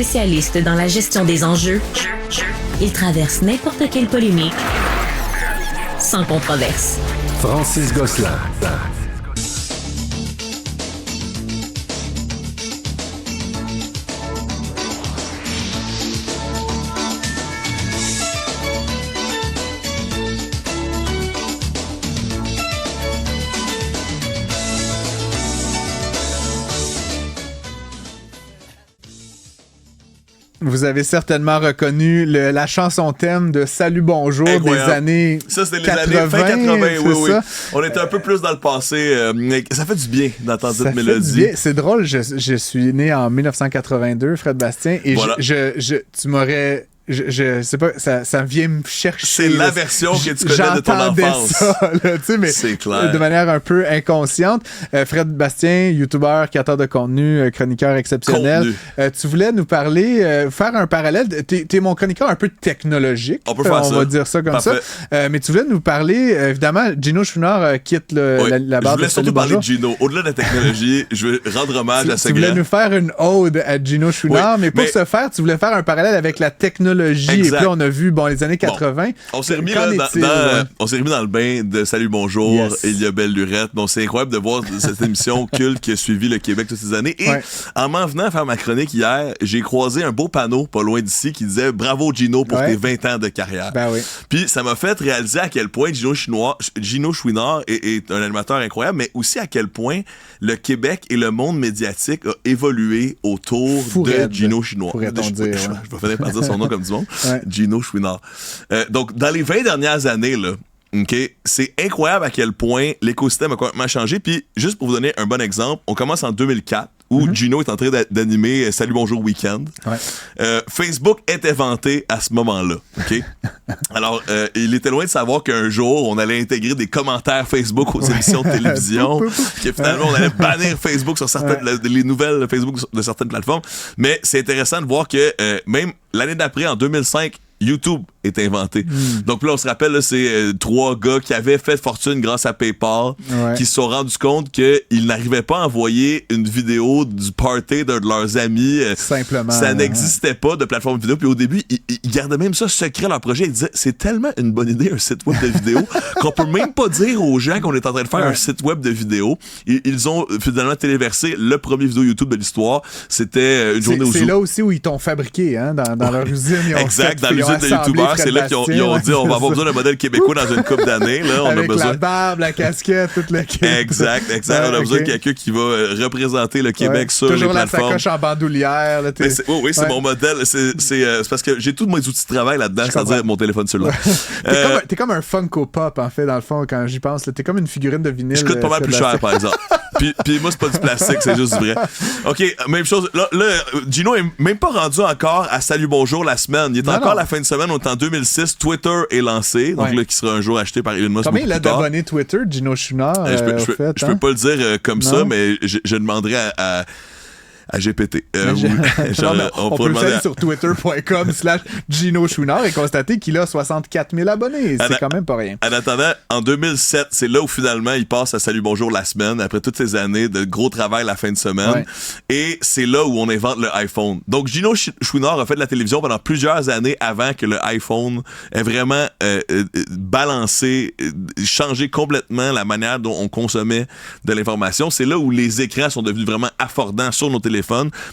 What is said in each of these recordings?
spécialiste dans la gestion des enjeux, il traverse n'importe quelle polémique sans controverse. Francis Gosselin. Vous avez certainement reconnu la chanson thème de Salut Bonjour Incroyable. Des années 80. Ça, c'était les années fin 80, oui. Ça? On était un peu plus dans le passé. Mais ça fait du bien d'entendre Ça cette fait mélodie. du bien. C'est drôle, je suis né en 1982, Fred Bastien, et voilà. tu m'aurais... Je sais pas, ça vient me chercher. C'est la version que tu connais de ton enfance. Ça, là, tu sais, mais c'est clair. De manière un peu inconsciente. Fred Bastien, youtubeur, créateur de contenu, chroniqueur exceptionnel. Tu voulais nous parler, faire un parallèle. T'es mon chroniqueur un peu technologique. On peut faire ça. On va dire ça comme Parfait. ça. Mais tu voulais nous parler, évidemment, Gino Chouinard quitte la barre de Salut Bonjour. Je voulais surtout parler de Gino. Au-delà de la technologie, je veux rendre hommage à ce Tu voulais nous faire une ode à Gino Chouinard, mais pour ce faire, tu voulais faire un parallèle avec la technologie. Exact. Et puis on a vu, les années 80. On s'est remis, on s'est remis dans le bain de Salut Bonjour, Yes. et il y a Belle Lurette. Bon, c'est incroyable de voir cette émission culte qui a suivi le Québec toutes ces années. Et en m'en venant faire ma chronique hier, j'ai croisé un beau panneau pas loin d'ici qui disait « Bravo Gino pour tes 20 ans de carrière ». Ben oui. Puis ça m'a fait réaliser à quel point Gino Chouinard est un animateur incroyable, mais aussi à quel point le Québec et le monde médiatique a évolué autour de Gino Chouinard. Pourrait-on dire. Je vais finir par dire son nom comme du monde. Ouais. Gino Chouinard. Donc, dans les 20 dernières années, là, OK, c'est incroyable à quel point l'écosystème a complètement changé. Puis, juste pour vous donner un bon exemple, on commence en 2004, où Gino est en train d'animer Salut Bonjour Week-end. Ouais. Facebook est inventé à ce moment-là. OK? Alors, il était loin de savoir qu'un jour, on allait intégrer des commentaires Facebook aux émissions de télévision, que finalement, on allait bannir Facebook sur les nouvelles Facebook de certaines plateformes. Mais c'est intéressant de voir que même l'année d'après, en 2005, YouTube est inventé. Donc là, on se rappelle, là, c'est 3 gars qui avaient fait fortune grâce à PayPal, qui se sont rendus compte qu'ils n'arrivaient pas à envoyer une vidéo du party de leurs amis. Simplement. Ça n'existait pas de plateforme vidéo. Puis au début, ils gardaient même ça secret, leur projet. Ils disaient, c'est tellement une bonne idée, un site web de vidéo, qu'on peut même pas dire aux gens qu'on est en train de faire un site web de vidéo. Ils ont finalement téléversé le premier vidéo YouTube de l'histoire. C'était une journée au zoo. C'est là aussi où ils t'ont fabriqué, hein, dans leur usine. Exact, dans l'usine de youtubeurs, c'est là qu'ils ont dit on va avoir besoin d'un modèle québécois dans une couple d'années. Là, on avec a besoin... la barbe, la casquette, toute la kit. Exact. On a besoin de quelqu'un qui va représenter le Québec sur toujours les plateformes. Toujours la sacoche en bandoulière. Là, oui, c'est mon modèle. C'est parce que j'ai tous mes outils de travail là-dedans, c'est-à-dire mon téléphone cellulaire. T'es comme un Funko Pop, en fait, dans le fond, quand j'y pense. T'es comme une figurine de vinyle. Je coûte pas mal plus cher, par exemple. Puis moi, c'est pas du plastique, c'est juste du vrai. OK, même chose. Là, Gino est même pas rendu encore à Salut Bonjour la semaine. Il est encore la fin de semaine. On est en 2006. Twitter est lancé. Donc là, qui sera un jour acheté par Elon Musk. Combien il a d'abonnés Twitter, Gino Chouinard? Je peux pas le dire comme ça, mais je demanderai à GPT. On peut le faire sur twitter.com/Gino Chouinard et constater qu'il a 64 000 abonnés. C'est quand même pas rien. En attendant, en 2007, c'est là où finalement il passe à Salut Bonjour la semaine, après toutes ces années de gros travail la fin de semaine. Ouais. Et c'est là où on invente le iPhone. Donc Gino Chouinard a fait de la télévision pendant plusieurs années avant que le iPhone ait vraiment balancé, changé complètement la manière dont on consommait de l'information. C'est là où les écrans sont devenus vraiment affordants sur nos téléphones.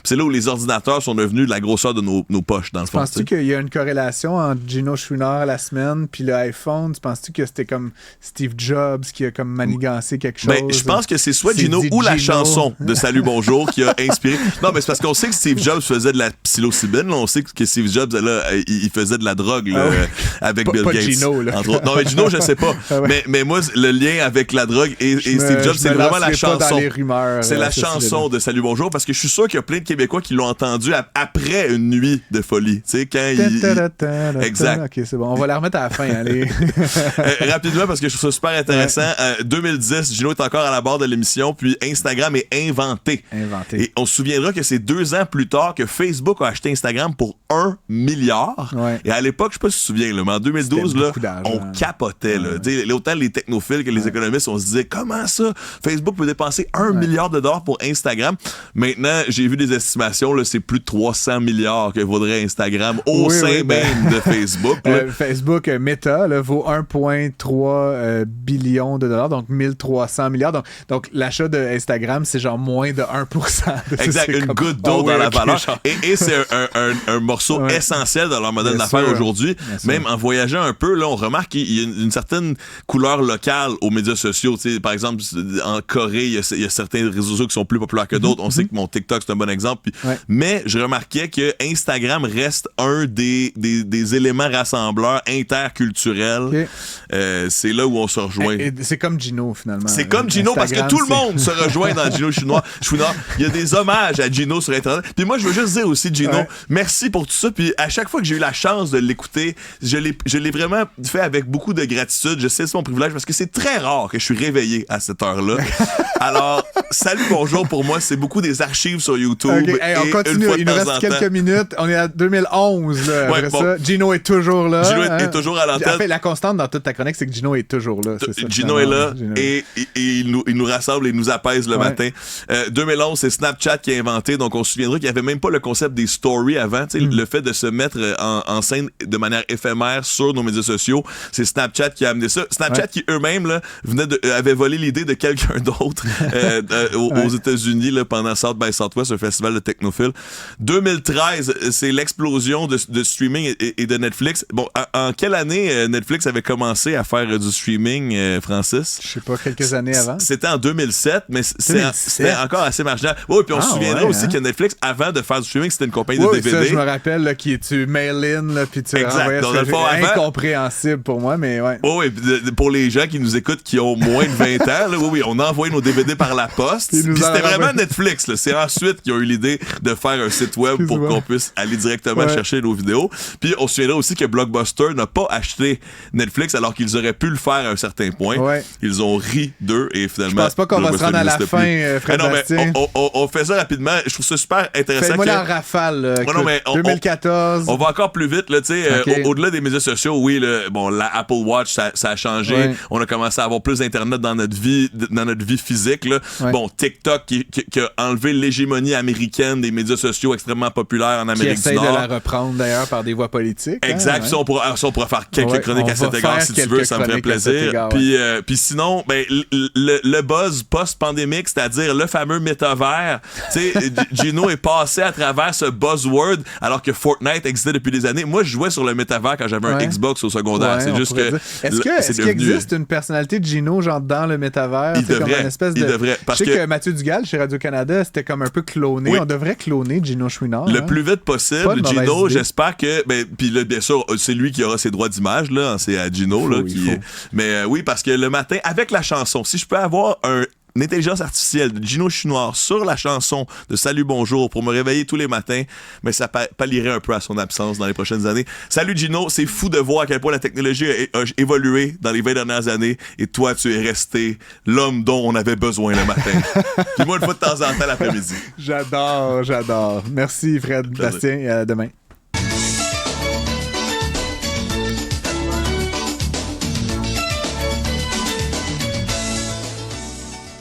C'est là où les ordinateurs sont devenus de la grosseur de nos poches, dans le fond. Penses-tu qu'il y a une corrélation entre Gino Chouinard la semaine puis le iPhone? Penses-tu que c'était comme Steve Jobs qui a comme manigancé quelque chose? Ben, je pense que c'est soit Gino ou la chanson de Salut Bonjour qui a inspiré. Non, mais c'est parce qu'on sait que Steve Jobs faisait de la psilocybine. Là. On sait que Steve Jobs, là, il faisait de la drogue là, avec Bill Gates. Gino, là. Entre autres. Non, mais Gino, je sais pas. Mais moi, le lien avec la drogue et Steve Jobs, c'est vraiment la chanson. C'est la chanson de Salut Bonjour parce que je suis sûr qu'il y a plein de Québécois qui l'ont entendu après une nuit de folie. Tu sais, quand il... Exact. OK, c'est bon. On va la remettre à la fin. Allez. Rapidement, parce que je trouve ça super intéressant. 2010, Gino est encore à la barre de l'émission, puis Instagram est inventé. Et on se souviendra que c'est 2 ans plus tard que Facebook a acheté Instagram pour 1 milliard. Ouais. Et à l'époque, je sais pas si tu te souviens, là, mais en 2012, là, on capotait. Là. Autant les technophiles que les économistes, on se disait, comment ça? Facebook peut dépenser $1 milliard pour Instagram. Maintenant, maintenant, j'ai vu des estimations, là, c'est plus de 300 milliards que vaudrait Instagram au sein même de Facebook. Facebook Meta là, vaut 1,3 billion de dollars, donc 1300 milliards. Donc l'achat de Instagram, c'est genre moins de 1%. Exact, une goutte d'eau dans la valeur. Et c'est un morceau essentiel dans leur modèle d'affaires aujourd'hui. Même en voyageant un peu, là, on remarque qu'il y a une certaine couleur locale aux médias sociaux. T'sais, par exemple, en Corée, il y a certains réseaux sociaux qui sont plus populaires que d'autres. On sait que mon TikTok, c'est un bon exemple. Mais je remarquais que Instagram reste un des éléments rassembleurs interculturels. C'est là où on se rejoint. Et c'est comme Gino, finalement. C'est comme Gino, Instagram, parce que tout le monde se rejoint dans Gino Chouinard. Il y a des hommages à Gino sur Internet. Puis moi, je veux juste dire aussi, Gino, merci pour tout ça. Puis à chaque fois que j'ai eu la chance de l'écouter, je l'ai vraiment fait avec beaucoup de gratitude. Je sais que c'est mon privilège parce que c'est très rare que je suis réveillé à cette heure-là. Alors, salut, bonjour pour moi, c'est beaucoup des archives sur YouTube. On continue, il nous reste quelques minutes. On est à 2011. Là, après ça, Gino est toujours là. Gino est toujours à l'antenne. En fait, la constante dans toute ta chronique, c'est que Gino est toujours là. Gino est là et il nous rassemble et nous apaise le matin. 2011, c'est Snapchat qui a inventé, donc on se souviendra qu'il n'y avait même pas le concept des stories avant. Le fait de se mettre en scène de manière éphémère sur nos médias sociaux, c'est Snapchat qui a amené ça. Snapchat qui eux-mêmes là, avait volé l'idée de quelqu'un d'autre aux États-Unis là, pendant South by Southwest, un festival de technophile. 2013, c'est l'explosion de streaming et de Netflix. Bon, en quelle année Netflix avait commencé à faire du streaming, Francis? Je sais pas, quelques années avant. C'était en 2007, mais c'était encore assez marginal. Oui, puis on se souviendra aussi que Netflix, avant de faire du streaming, c'était une compagnie de DVD. Ça, je me rappelle, là, qui tu mail-in, puis tu renvoyais ça. Incompréhensible pour moi, mais ouais. Oui, pour les gens qui nous écoutent qui ont moins de 20 ans, là, oui, on a envoyé nos DVD par la poste. Puis c'était vraiment Netflix. Là. C'est ensuite qu'ils ont eu l'idée de faire un site web pour qu'on puisse aller directement chercher nos vidéos. Puis on se souviendra aussi que Blockbuster n'a pas acheté Netflix alors qu'ils auraient pu le faire à un certain point. Ils ont ri d'eux et finalement... Je pense pas qu'on va se rendre à la fin, Fred Bastien. On fait ça rapidement. Je trouve ça super intéressant. Fais-moi la rafale. 2014. On va encore plus vite. Là, au-delà des médias sociaux, oui, la Apple Watch, ça a changé. On a commencé à avoir plus d'Internet dans notre vie physique. Là. Bon, TikTok qui a enlevé l'hégémonie américaine des médias sociaux extrêmement populaires en Amérique du Nord. Qui essaie de la reprendre d'ailleurs par des voix politiques. Exact. Puis on pourra faire quelques chroniques à cet égard si tu veux, ça me ferait plaisir. Puis sinon, le buzz post-pandémique, c'est-à-dire le fameux métavers. Tu sais, Gino est passé à travers ce buzzword alors que Fortnite existait depuis des années. Moi, je jouais sur le métavers quand j'avais un Xbox au secondaire. C'est juste que... Est-ce qu'il existe une personnalité de Gino genre dans le métavers? Il devrait. Je sais que Mathieu Dugal, chez Radio-Canada, c'était comme un peu cloné. Oui. On devrait cloner Gino Chouinard. Le plus vite possible. Gino, j'espère que... Puis là, bien sûr, c'est lui qui aura ses droits d'image. Là. C'est à Gino. Mais oui, parce que le matin, avec la chanson, si je peux avoir une intelligence artificielle de Gino Chouinard sur la chanson de Salut Bonjour pour me réveiller tous les matins, mais ça pallierait un peu à son absence dans les prochaines années. Salut Gino, c'est fou de voir à quel point la technologie a évolué dans les 20 dernières années et toi, tu es resté l'homme dont on avait besoin le matin. Puis moi, une fois de temps en temps l'après-midi. J'adore. Merci Fred Bastien et à demain.